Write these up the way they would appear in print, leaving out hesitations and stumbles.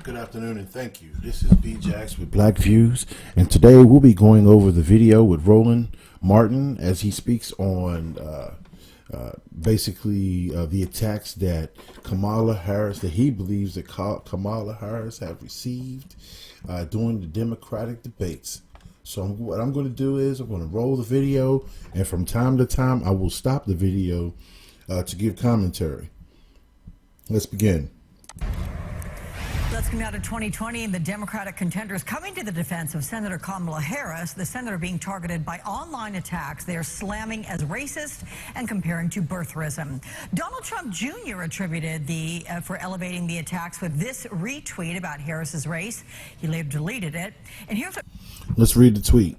Good afternoon and thank you. This is B-Jax with Black Views, and today we'll be going over the video with Roland Martin as he speaks on basically the attacks that Kamala Harris, that he believes that Kamala Harris have received during the Democratic debates. So what I'm going to do is I'm going to roll the video, and from time to time I will stop the video to give commentary. Let's begin. Let's come out of 2020 and the Democratic contenders coming to the defense of Senator Kamala Harris, the senator being targeted by online attacks they are slamming as racist and comparing to birtherism. Donald Trump Jr. attributed for elevating the attacks with this retweet about Harris's race. He later deleted it. And here's Let's read the tweet.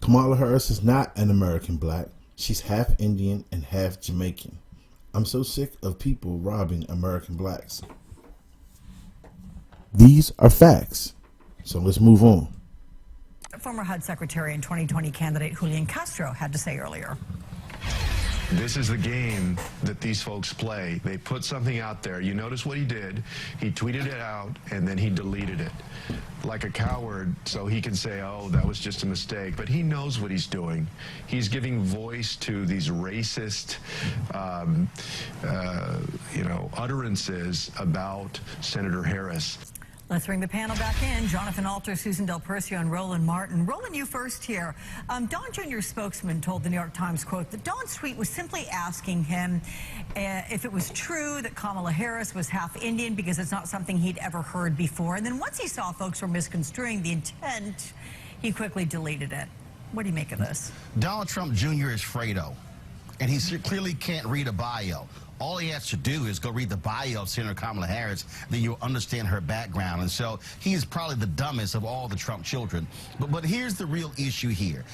Kamala Harris is not an American black. She's half Indian and half Jamaican. I'm so sick of people robbing American blacks. These are facts. So let's move on. Former HUD Secretary and 2020 candidate Julian Castro had to say earlier. This is the game that these folks play. They put something out there. You notice what he did. He tweeted it out, and then he deleted it like a coward so he can say, oh, that was just a mistake. But he knows what he's doing. He's giving voice to these racist, utterances about Senator Harris. Let's bring the panel back in. Jonathan Alter, Susan Del Percio, and Roland Martin. Roland, you first here. Don Jr.'s spokesman told the New York Times, quote, that Don's tweet was simply asking him if it was true that Kamala Harris was half Indian, because it's not something he'd ever heard before. And then once he saw folks were misconstruing the intent, he quickly deleted it. What do you make of this? Donald Trump Jr. is Fredo, and he clearly can't read a bio. All he has to do is go read the bio of Senator Kamala Harris, then you'll understand her background. And so he is probably the dumbest of all the Trump children. But here's the real issue here.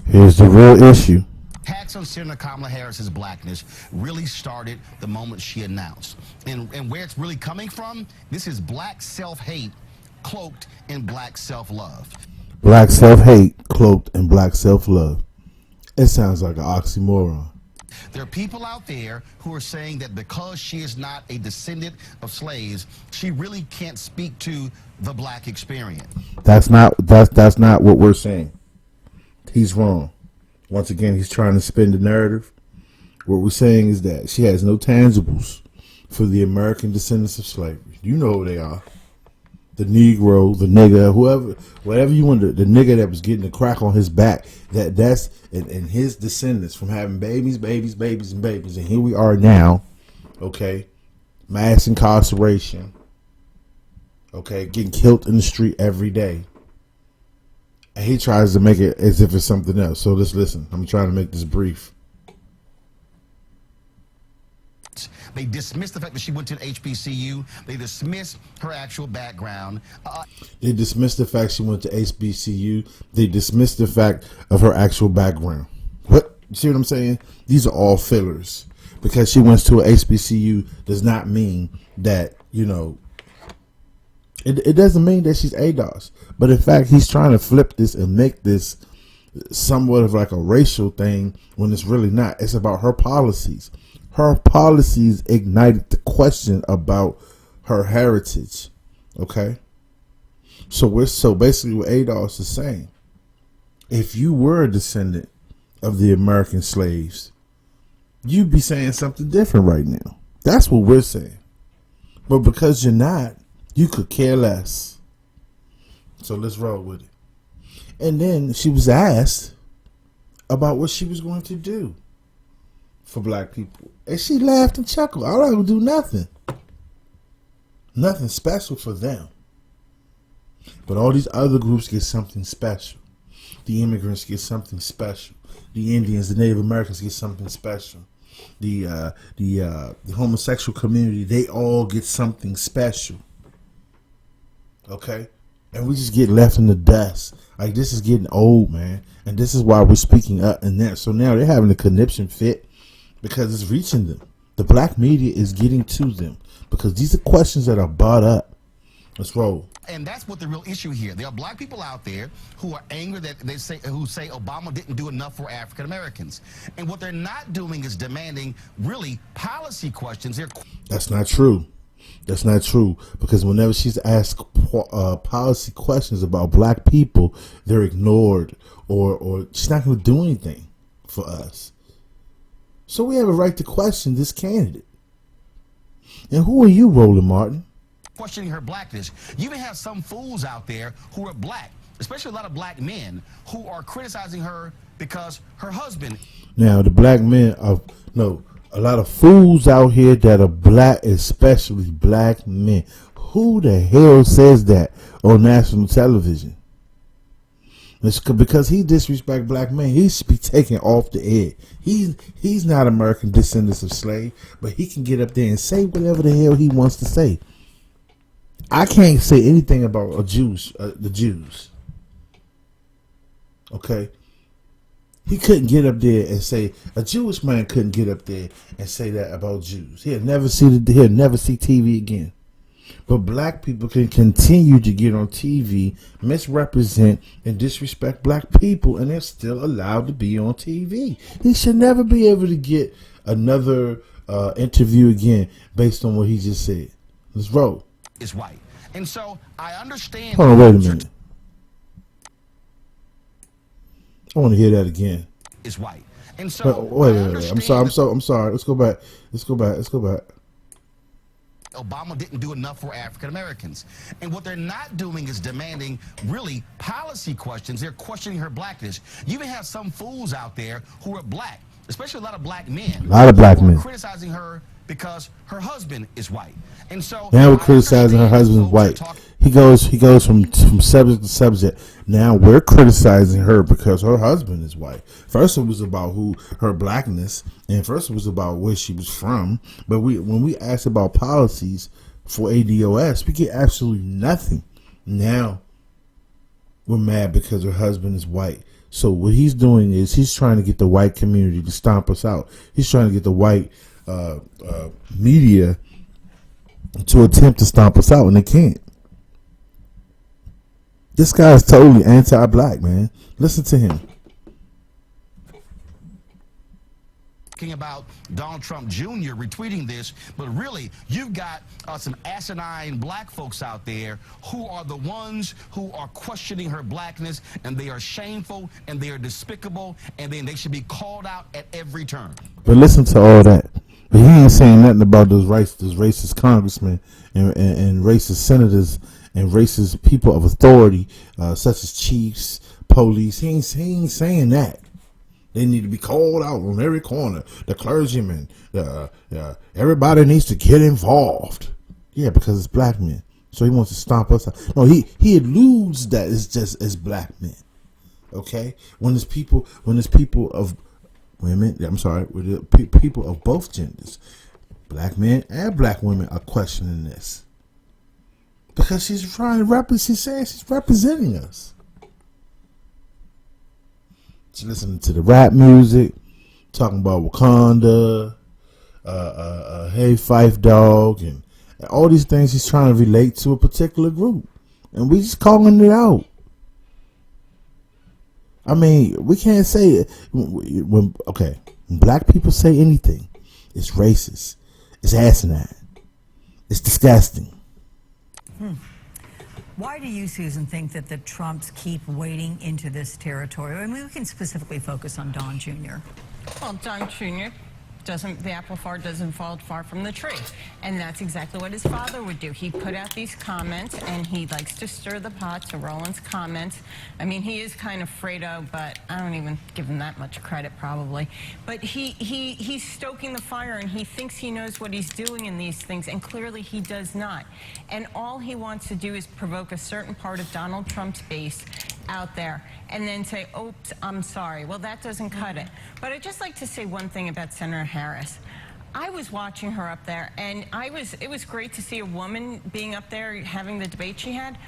Here's the real issue. Attacks on Senator Kamala Harris's blackness really started the moment she announced. And where it's really coming from, this is black self-hate cloaked in black self-love. Black self-hate cloaked in black self-love. It sounds like an oxymoron. There are people out there who are saying that because she is not a descendant of slaves, she really can't speak to the black experience. That's not what we're saying. He's wrong. Once again, he's trying to spin the narrative. What we're saying is that she has no tangibles for the American descendants of slavery. You know who they are. The Negro, the nigger, whoever, whatever you want, the nigger that was getting the crack on his back, that's and his descendants from having babies, and here we are now, okay, mass incarceration, okay, getting killed in the street every day, and he tries to make it as if it's something else. So let's listen. I'm trying to make this brief. They dismissed the fact that she went to an HBCU. They dismissed her actual background. They dismissed the fact she went to HBCU. They dismissed the fact of her actual background. What? You see what I'm saying? These are all fillers. Because she went to an HBCU does not mean that, it doesn't mean that she's ADOS. But in fact, he's trying to flip this and make this somewhat of like a racial thing when it's really not. It's about her policies. Her policies ignited the question about her heritage. Okay? So basically what ADOS is saying, if you were a descendant of the American slaves, you'd be saying something different right now. That's what we're saying. But because you're not, you could care less. So let's roll with it. And then she was asked about what she was going to do for black people. And she laughed and chuckled. I don't do nothing. Nothing special for them. But all these other groups get something special. The immigrants get something special. The Indians, the Native Americans get something special. The homosexual community, they all get something special. Okay? And we just get left in the dust. Like, this is getting old, man. And this is why we're speaking up and that. So now they're having a conniption fit because it's reaching them. The black media is getting to them because these are questions that are brought up. Let's roll. And that's what the real issue here. There are black people out there who are angry that who say Obama didn't do enough for African Americans. And what they're not doing is demanding really policy questions. That's not true. That's not true, because whenever she's asked policy questions about black people, they're ignored, or she's not going to do anything for us. So we have a right to question this candidate. And who are you, Roland Martin? Questioning her blackness. You even have some fools out there who are black, especially a lot of black men, who are criticizing her because her husband. Now, the black men are, no, a lot of fools out here that are black, especially black men. Who the hell says that on national television? It's because he disrespect black men. He should be taken off the air. He's not American descendants of slave, but he can get up there and say whatever the hell he wants to say. I can't say anything about the Jews. Okay? He couldn't get up there and say, a Jewish man couldn't get up there and say that about Jews. He'll never see TV again. But black people can continue to get on TV, misrepresent, and disrespect black people, and they're still allowed to be on TV. He should never be able to get another interview again based on what he just said. Let's roll. Is white. And so I understand. Hold on, wait a minute. I want to hear that again. Is white. And so wait. I'm sorry. Let's go back. Obama didn't do enough for African Americans. And what they're not doing is demanding really policy questions. They're questioning her blackness. You even have some fools out there who are black, especially a lot of black men. A lot of black men criticizing her because her husband is white. And so now we're criticizing her husband's white. He goes from subject to subject. Now we're criticizing her because her husband is white. First it was about her blackness, and first it was about where she was from. But when we ask about policies for ADOS, we get absolutely nothing. Now we're mad because her husband is white. So what he's doing is he's trying to get the white community to stomp us out. He's trying to get the white media to attempt to stomp us out, and they can't. This guy is totally anti-black, man. Listen to him. Talking about Donald Trump Jr. retweeting this, but really, you've got some asinine black folks out there who are the ones who are questioning her blackness, and they are shameful, and they are despicable, and then they should be called out at every turn. But listen to all that. But he ain't saying nothing about those racist congressmen and racist senators and racist people of authority, such as chiefs, police. He ain't saying that. They need to be called out on every corner. The clergymen, everybody needs to get involved. Yeah, because it's black men. So he wants to stomp us out. No, he alludes that it's just as black men. Okay, when it's people of women, I'm sorry, with the people of both genders, black men and black women are questioning this. Because she's saying she's representing us. She's listening to the rap music, talking about Wakanda, Hey Fife Dog, and all these things. She's trying to relate to a particular group, and we just calling it out. I mean, we can't say it when black people say anything, it's racist, it's asinine, it's disgusting. Why do you, Susan, think that the Trumps keep wading into this territory? I mean, we can specifically focus on Don Jr. Well, Don Jr. the apple doesn't fall far from the tree. And that's exactly what his father would do. He put out these comments, and he likes to stir the pot to Roland's comments. I mean, he is kind of Fredo, but I don't even give him that much credit, probably. But he's stoking the fire, and he thinks he knows what he's doing in these things, and clearly he does not. And all he wants to do is provoke a certain part of Donald Trump's base out there and then say, oops, I'm sorry. Well, that doesn't cut it. But I'd just like to say one thing about Senator Harris. I was watching her up there, and it was great to see a woman being up there having the debate she had.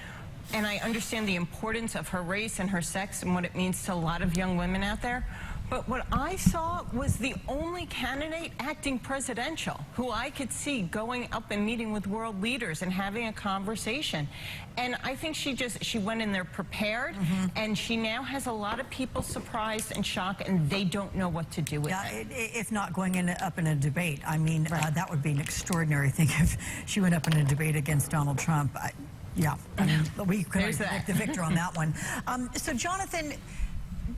And I understand the importance of her race and her sex and what it means to a lot of young women out there. But what I saw was the only candidate acting presidential who I could see going up and meeting with world leaders and having a conversation. And I think she went in there prepared, and she now has a lot of people surprised and shocked, and they don't know what to do with it. If not going up in a debate, I mean, that would be an extraordinary thing if she went up in a debate against Donald Trump. Yeah, I mean, we couldn't predict the victor on that one. So, Jonathan,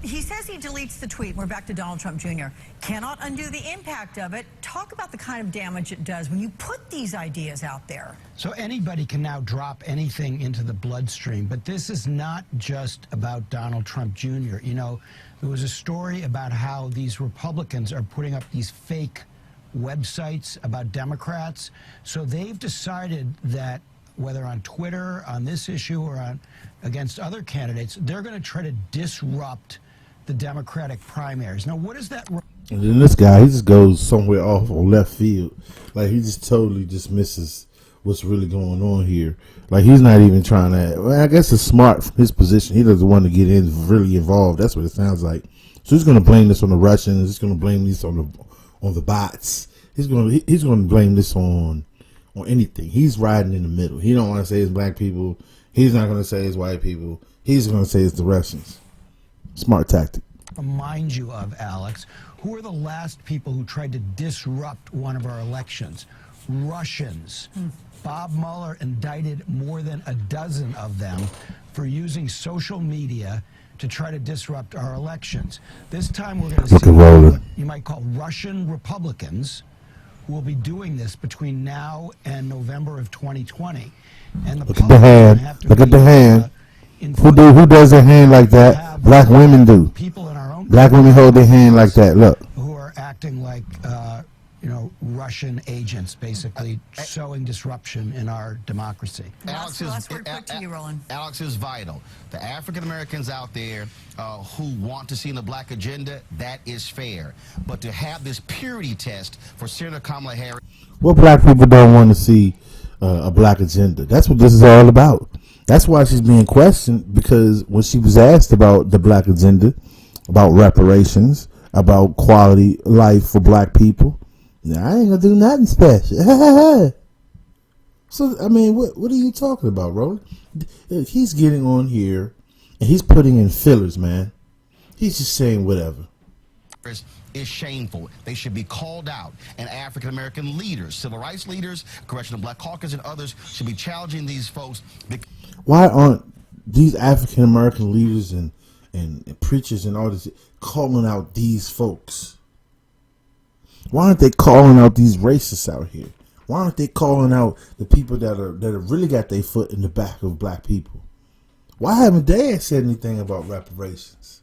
he says he deletes the tweet. We're back to Donald Trump Jr. Cannot undo the impact of it. Talk about the kind of damage it does when you put these ideas out there. So anybody can now drop anything into the bloodstream, but this is not just about Donald Trump Jr. You know, there was a story about how these Republicans are putting up these fake websites about Democrats. So they've decided that whether on Twitter, on this issue, or against other candidates, they're going to try to disrupt the Democratic primaries. Now, what is that? And then this guy, he just goes somewhere off on left field. Like, he just totally dismisses what's really going on here. Like, he's not even trying to, well, I guess it's smart from his position. He doesn't want to get really involved. That's what it sounds like. So he's going to blame this on the Russians. He's going to blame this on the bots. He's going to blame this on anything. He's riding in the middle. He don't want to say it's black people. He's not going to say it's white people. He's going to say it's the Russians. Smart tactic. Remind you of, Alex, who are the last people who tried to disrupt one of our elections? Russians. Bob Mueller indicted more than a dozen of them for using social media to try to disrupt our elections. This time we're going to see what you might call Russian Republicans who will be doing this between now and November of 2020. And look at the hand. Look at the hand. Who does their hand like that? Black women do. People in our own black women hold their hand like that. Look. Who are acting like, Russian agents, basically sowing disruption in our democracy. Last word quick to you, Roland. Alex, is vital. The African Americans out there who want to see in the black agenda, that is fair. But to have this purity test for Senator Kamala Harris. What black people don't want to see a black agenda? That's what this is all about. That's why she's being questioned, because when she was asked about the black agenda, about reparations, about quality life for black people, I ain't gonna do nothing special. So, I mean, what are you talking about, Roland? He's getting on here and he's putting in fillers, man. He's just saying whatever. Is shameful. They should be called out. And African American leaders, civil rights leaders, Congressional Black Caucus, and others should be challenging these folks. Why aren't these African American leaders and preachers and all this calling out these folks? Why aren't they calling out these racists out here? Why aren't they calling out the people that have really got their foot in the back of black people? Why haven't they said anything about reparations?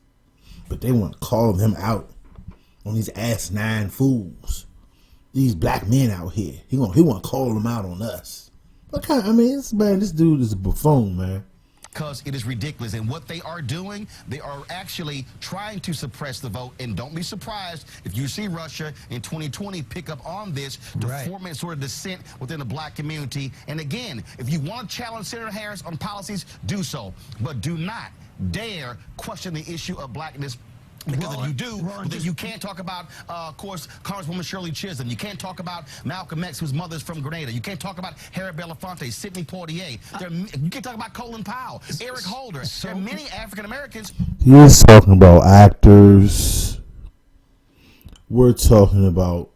But they want to call them out on these asinine fools. These black men out here. He want to call them out on us. What kind? This dude is a buffoon, man. Because it is ridiculous. And what they are doing, they are actually trying to suppress the vote. And don't be surprised if you see Russia in 2020 pick up on this to form sort of dissent within the black community. And again, if you want to challenge Senator Harris on policies, do so. But do not dare question the issue of blackness. Because if you do, then you can't talk about, of course, Congresswoman Shirley Chisholm. You can't talk about Malcolm X, whose mother's from Grenada. You can't talk about Harry Belafonte, Sidney Poitier. You can't talk about Colin Powell, Eric Holder. There are many African Americans. He is talking about actors. We're talking about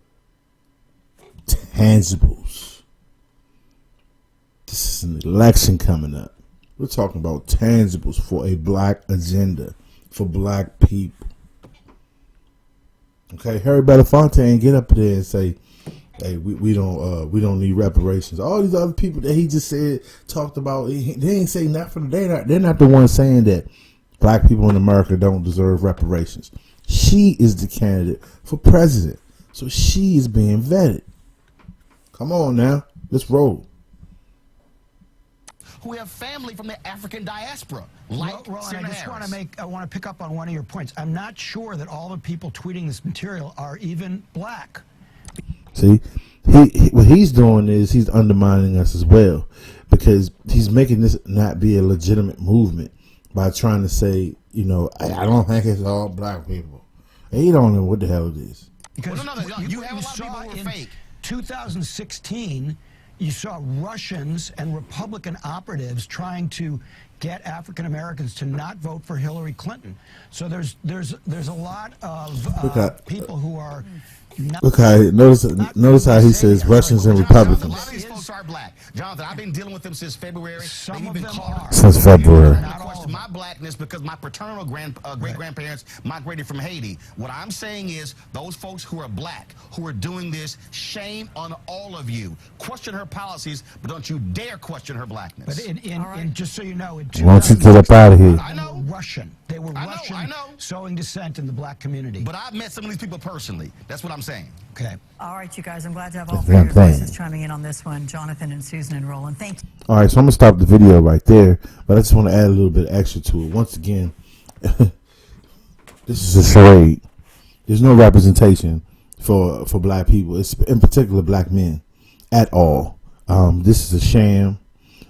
tangibles. This is an election coming up. We're talking about tangibles for a black agenda, for black people. Okay, Harry Belafonte ain't get up there and say, "Hey, we don't need reparations." All these other people that he just talked about, they ain't say nothing. They're not the ones saying that black people in America don't deserve reparations. She is the candidate for president, so she is being vetted. Come on now, let's roll. Who have family from the African diaspora, like Senator Harris. I want to pick up on one of your points. I'm not sure that all the people tweeting this material are even black. See, what he's doing is he's undermining us as well, because he's making this not be a legitimate movement by trying to say, I don't think it's all black people. He don't know what the hell it is. Because Well, no, you have a lot of people who are in fake. 2016, you saw Russians and Republican operatives trying to get African Americans to not vote for Hillary Clinton. So there's a lot of people who are not. Look how notice how he says Russians and A lot Republicans of these folks are black. Jonathan, I've been dealing with them since February. Some They've of been them called. are. since February. I question my blackness because my paternal great-grandparents migrated from Haiti. What I'm saying is those folks who are black, who are doing this, shame on all of you. Question her policies, but don't you dare question her blackness. But in just so you know, in Why don't you get up out of here? I know. Russian. They were Russian, I know. sowing dissent in the black community. But I've met some of these people personally. That's what I'm saying. Okay. All right, you guys, I'm glad to have all That's three of what your I'm saying. voices chiming in on this one, Jonathan and Susan and Roland. Thank you. All right, so I'm gonna stop the video right there, but I just want to add a little bit extra to it. Once again, this is a charade. There's no representation for black people, it's in particular black men, at all. This is a sham.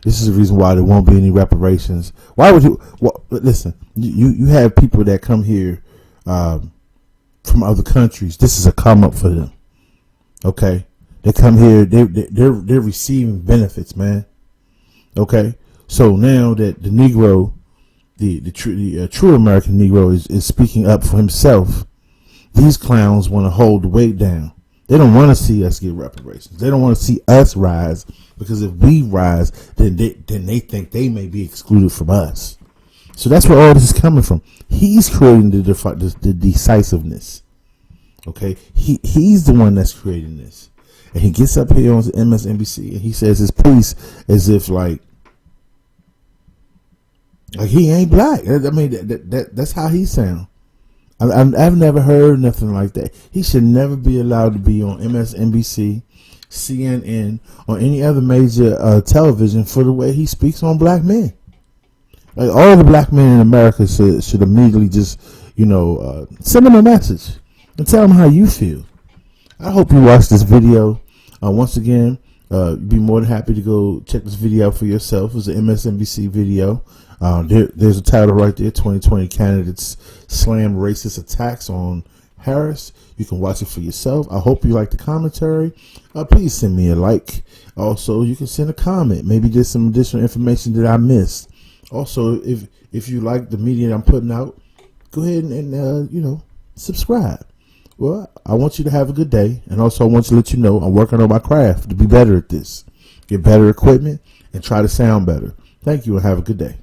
This is the reason why there won't be any reparations. Why would you? Well, listen, you have people that come here from other countries. This is a come up for them. Okay, they come here. They're receiving benefits, man. Okay, so now that the Negro, the true American Negro is speaking up for himself, these clowns want to hold the weight down. They don't want to see us get reparations. They don't want to see us rise, because if we rise, then they think they may be excluded from us. So that's where all this is coming from. He's creating the decisiveness. Okay, he's the one that's creating this, and he gets up here on MSNBC and he says his piece as if like he ain't black. I mean, that's how he sound. I've never heard nothing like that. He should never be allowed to be on MSNBC, CNN, or any other major television for the way he speaks on black men. Like, all the black men in America should immediately just, send him a message and tell him how you feel. I hope you watch this video. Once again, be more than happy to go check this video out for yourself. It's an MSNBC video. There's a title right there, 2020 Candidates Slam Racist Attacks on Harris. You can watch it for yourself. I hope you like the commentary. Please send me a like. Also, you can send a comment. Maybe there's some additional information that I missed. Also, if you like the media that I'm putting out, go ahead and subscribe. Well, I want you to have a good day, and also I want to let you know I'm working on my craft to be better at this, get better equipment, and try to sound better. Thank you, and have a good day.